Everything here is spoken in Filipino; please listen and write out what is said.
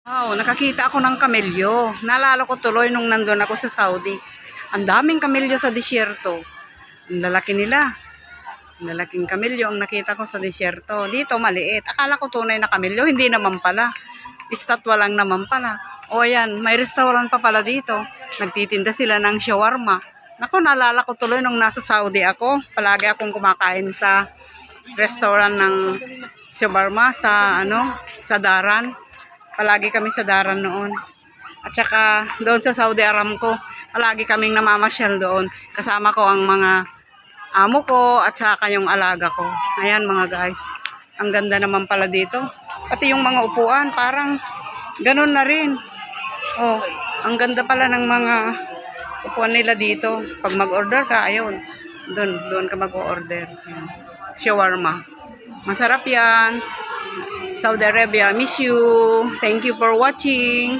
Wow, nakakita ako ng kamelyo. Naalala ko tuloy nung nandun ako sa Saudi. Ang daming kamelyo sa disyerto. Ang lalaki nila. Ang lalaking kamelyo ang nakita ko sa disyerto. Dito maliit. Akala ko tunay na kamelyo. Hindi naman pala. Estatwa lang naman pala. O ayan, may restaurant pa pala dito. Nagtitinda sila ng shawarma. Naku, naalala ko tuloy nung nasa Saudi ako. Palagi akong kumakain sa restaurant ng shawarma sa Daran. Palagi kami sa Daran noon. At saka doon sa Saudi Aramco, palagi kaming namamasyal doon. Kasama ko ang mga amo ko at saka yung alaga ko. Ayan mga guys. Ang ganda naman pala dito. Pati yung mga upuan, parang ganun na rin. Oh, ang ganda pala ng mga upuan nila dito. Pag mag-order ka, ayun. Doon ka mag-order. Shawarma. Masarap yan. Saudi Arabia, miss you. Thank you for watching.